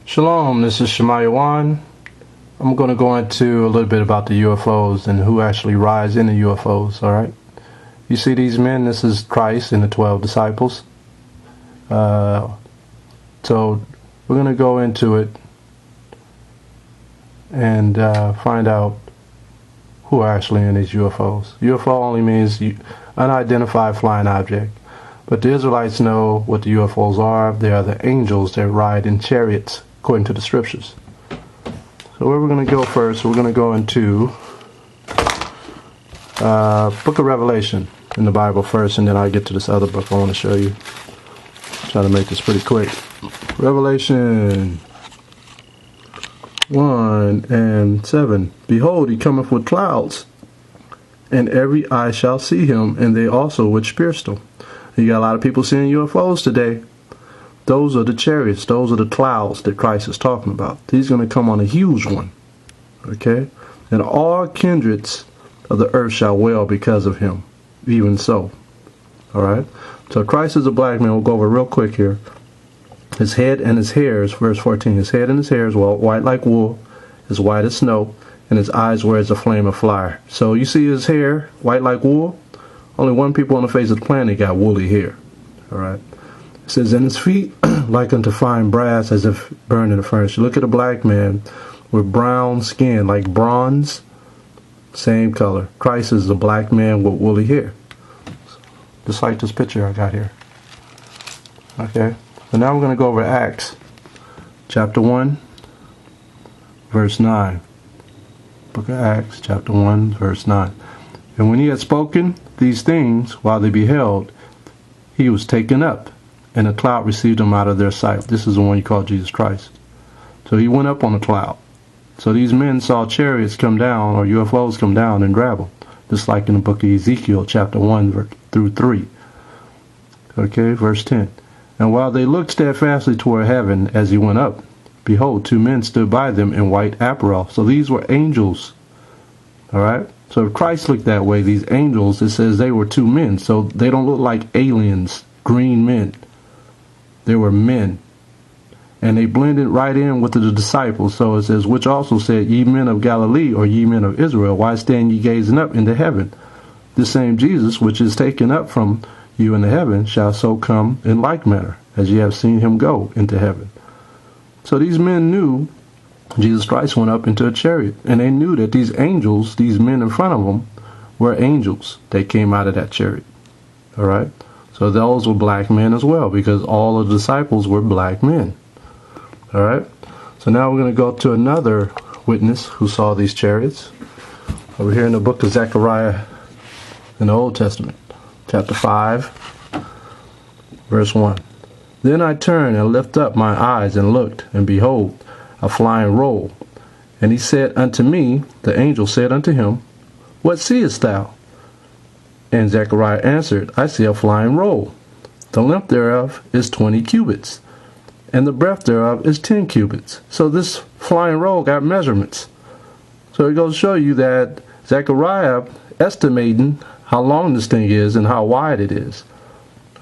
Shalom, this is Shemaiah. I'm going to go into a little bit about the UFOs and who actually rides in the UFOs, alright? You see these men, this is Christ and the 12 disciples. So we're going to go into it and find out who are actually in these UFOs. UFO only means unidentified flying object. But the Israelites know what the UFOs are. They are the angels that ride in chariots, according to the scriptures. So where we're going to go first, we're going to go into book of Revelation in the Bible first, and then I'll get to this other book I want to show you. Try to make this pretty quick. Revelation 1:7. Behold, he cometh with clouds, and every eye shall see him, and they also which pierced him. You got a lot of people seeing UFOs today. Those are the chariots. Those are the clouds that Christ is talking about. He's going to come on a huge one. Okay? And all kindreds of the earth shall wail because of him. Even so. Alright? So Christ is a black man. We'll go over real quick here. His head and his hairs, verse 14. His head and his hairs were white like wool, as white as snow, and his eyes were as a flame of fire. So you see his hair, white like wool? Only one people on the face of the planet got woolly hair. Alright? It says, and his feet like unto fine brass, as if burned in a furnace. You look at a black man with brown skin, like bronze, same color. Christ is a black man with woolly hair. Just like this picture I got here. Okay? So now we're going to go over Acts, chapter 1, verse 9. Book of Acts, chapter 1, verse 9. And when he had spoken these things, while they beheld, he was taken up, and a cloud received him out of their sight. This is the one you call Jesus Christ. So he went up on a cloud. So these men saw chariots come down, or UFOs come down and grab them. Just like in the book of Ezekiel, chapter 1 through 3. Okay, verse 10. And while they looked steadfastly toward heaven as he went up, behold, two men stood by them in white apparel. So these were angels. Alright? So if Christ looked that way, these angels, it says they were two men. So they don't look like aliens, green men. They were men. And they blended right in with the disciples. So it says, which also said, ye men of Galilee, or ye men of Israel, why stand ye gazing up into heaven? This same Jesus, which is taken up from you into heaven, shall so come in like manner, as ye have seen him go into heaven. So these men knew Jesus Christ went up into a chariot, and they knew that these angels, these men in front of them, were angels that came out of that chariot. Alright? So those were black men as well, because all of the disciples were black men. Alright? So now we're going to go to another witness who saw these chariots. Over here in the book of Zechariah in the Old Testament, chapter 5, verse 1. Then I turned and lifted up my eyes and looked, and behold, a flying roll. And he said unto me, the angel said unto him, what seest thou? And Zechariah answered, I see a flying roll. The length thereof is 20 cubits, and the breadth thereof is 10 cubits. So this flying roll got measurements. So it goes to show you that Zechariah estimating how long this thing is and how wide it is.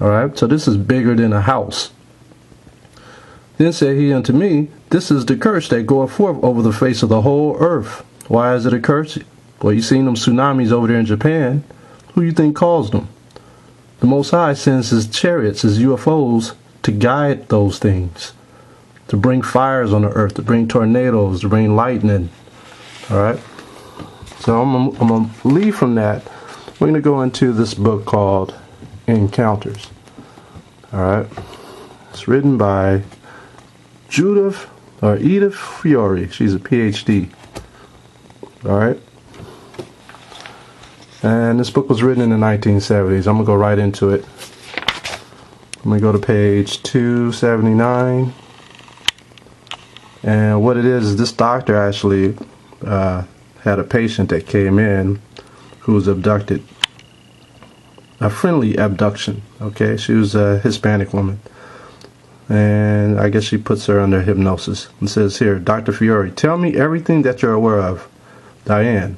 Alright, so this is bigger than a house. Then said he unto me, this is the curse that goeth forth over the face of the whole earth. Why is it a curse? Well, you seen them tsunamis over there in Japan. Who you think caused them? The Most High sends his chariots, his UFOs, to guide those things. To bring fires on the earth, to bring tornadoes, to bring lightning. Alright? So I'm going to leave from that. We're going to go into this book called Encounters. Alright? It's written by Edith Fiore. She's a PhD. Alright? And this book was written in the 1970s. I'm going to go right into it. I'm going to go to page 279. And what it is this doctor actually had a patient that came in who was abducted. A friendly abduction. Okay? She was a Hispanic woman. And I guess she puts her under hypnosis. And says here, Dr. Fiore, tell me everything that you're aware of. Diane,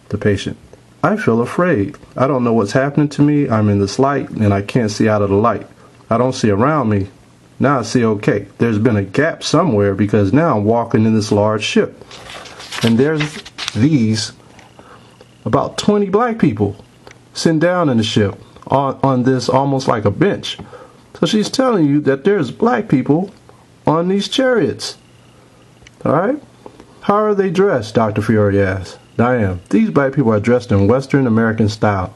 the patient. I feel afraid. I don't know what's happening to me. I'm in this light and I can't see out of the light. I don't see around me. Now I see, okay, there's been a gap somewhere because now I'm walking in this large ship. And there's these about 20 black people sitting down in the ship on this almost like a bench. So she's telling you that there's black people on these chariots. All right? How are they dressed? Dr. Fiore asked. Diane, these black people are dressed in Western American style.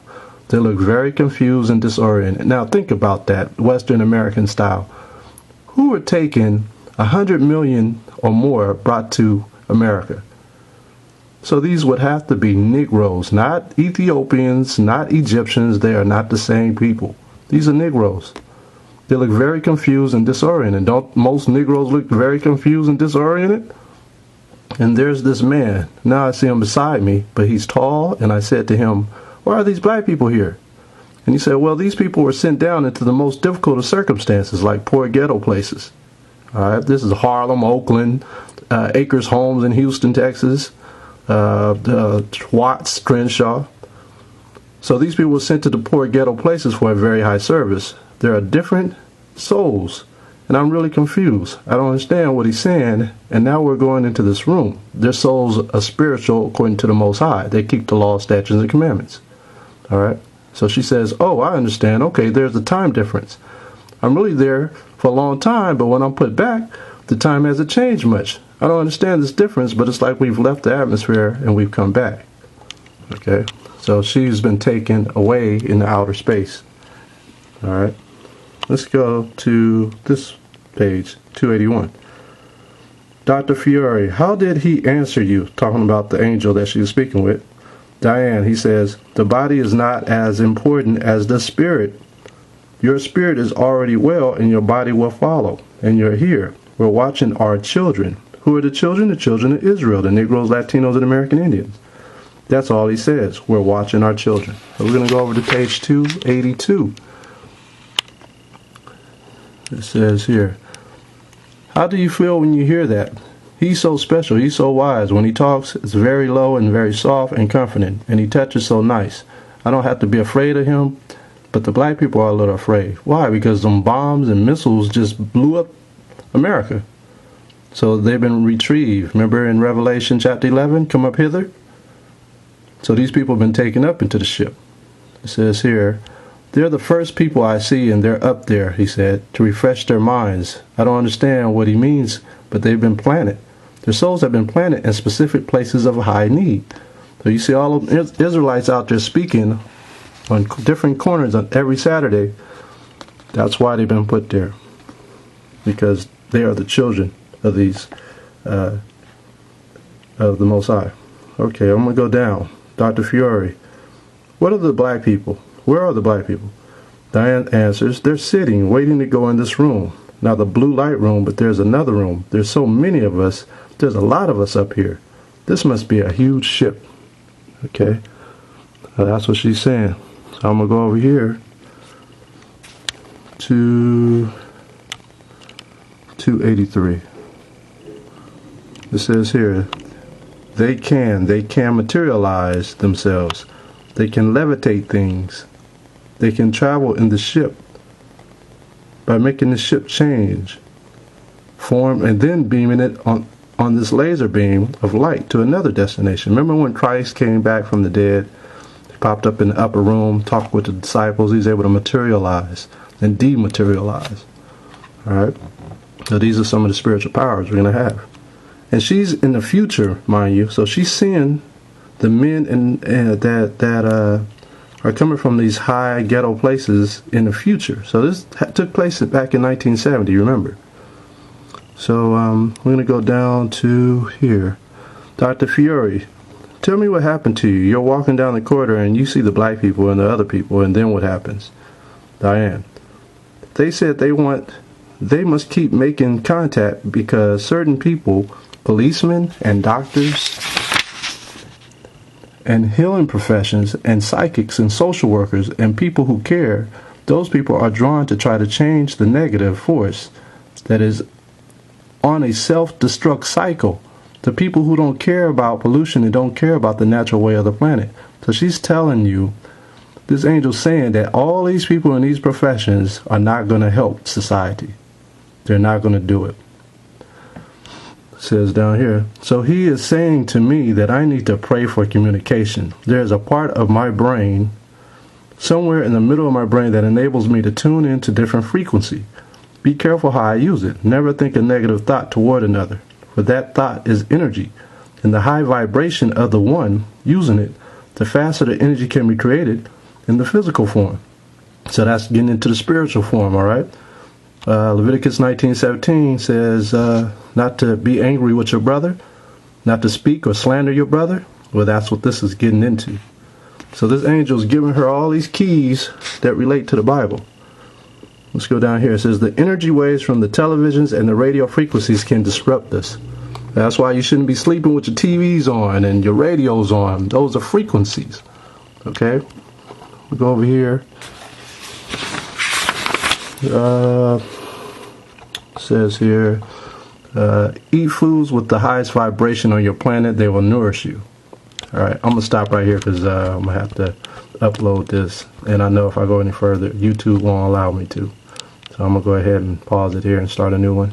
They look very confused and disoriented. Now think about that, Western American style. Who were taken 100 million or more brought to America? So these would have to be Negroes, not Ethiopians, not Egyptians. They are not the same people. These are Negroes. They look very confused and disoriented. Don't most Negroes look very confused and disoriented? And there's this man. Now I see him beside me, but he's tall. And I said to him, why are these black people here? And he said, well, these people were sent down into the most difficult of circumstances, like poor ghetto places. All right, this is Harlem, Oakland, Acres Homes in Houston, Texas, Watts, Crenshaw. So these people were sent to the poor ghetto places for a very high service. There are different souls, and I'm really confused. I don't understand what he's saying, and now we're going into this room. Their souls are spiritual according to the Most High. They keep the law, statutes, and commandments. All right? So she says, oh, I understand. Okay, there's a time difference. I'm really there for a long time, but when I'm put back, the time hasn't changed much. I don't understand this difference, but it's like we've left the atmosphere and we've come back. Okay? So she's been taken away in the outer space. All right? Let's go to this page, 281. Dr. Fiore, how did he answer you? Talking about the angel that she was speaking with. Diane, he says, the body is not as important as the spirit. Your spirit is already well and your body will follow. And you're here. We're watching our children. Who are the children? The children of Israel, the Negroes, Latinos, and American Indians. That's all he says. We're watching our children. So we're going to go over to page 282. It says here, how do you feel when you hear that? He's so special. He's so wise. When he talks, it's very low and very soft and comforting. And he touches so nice. I don't have to be afraid of him. But the black people are a little afraid. Why? Because them bombs and missiles just blew up America. So they've been retrieved. Remember in Revelation chapter 11, come up hither? So these people have been taken up into the ship. It says here, they're the first people I see and they're up there, he said, to refresh their minds. I don't understand what he means, but they've been planted. Their souls have been planted in specific places of high need. So you see all of Israelites out there speaking on different corners on every Saturday. That's why they've been put there. Because they are the children of these, of the Most High. Okay, I'm going to go down. Dr. Fiore, what are the black people? Where are the black people? Diane answers, they're sitting, waiting to go in this room. Now the blue light room, but there's another room. There's so many of us. There's a lot of us up here. This must be a huge ship. Okay, that's what she's saying. So I'm going to go over here to 283. It says here, they can materialize themselves. They can levitate things. They can travel in the ship by making the ship change, form, and then beaming it on this laser beam of light to another destination. Remember when Christ came back from the dead? He popped up in the upper room, talked with the disciples. He's able to materialize and dematerialize. All right? So these are some of the spiritual powers we're going to have. And she's in the future, mind you. So she's seeing the men that are coming from these high ghetto places in the future. So this took place back in 1970, remember. So we're going to go down to here. Dr. Fiore, tell me what happened to you. You're walking down the corridor and you see the black people and the other people, and then what happens? Diane, they said they must keep making contact because certain people, policemen and doctors and healing professions and psychics and social workers and people who care, those people are drawn to try to change the negative force that is on a self-destruct cycle. The people who don't care about pollution and don't care about the natural way of the planet. So she's telling you, this angel's saying that all these people in these professions are not going to help society. They're not going to do it. It says down here, so he is saying to me that I need to pray for communication. There's a part of my brain, somewhere in the middle of my brain, that enables me to tune into different frequency. Be careful how I use it. Never think a negative thought toward another, for that thought is energy. And the high vibration of the one using it, the faster the energy can be created in the physical form. So that's getting into the spiritual form, all right? Leviticus 19:17 says not to be angry with your brother, not to speak or slander your brother. Well, that's what this is getting into. So this angel is giving her all these keys that relate to the Bible. Let's go down here. It says the energy waves from the televisions and the radio frequencies can disrupt this. That's why you shouldn't be sleeping with your TVs on and your radios on. Those are frequencies. Okay? We'll go over here. Says here, eat foods with the highest vibration on your planet. They will nourish you. All right, I'm going to stop right here because I'm going to have to upload this. And I know if I go any further, YouTube won't allow me to. So I'm going to go ahead and pause it here and start a new one.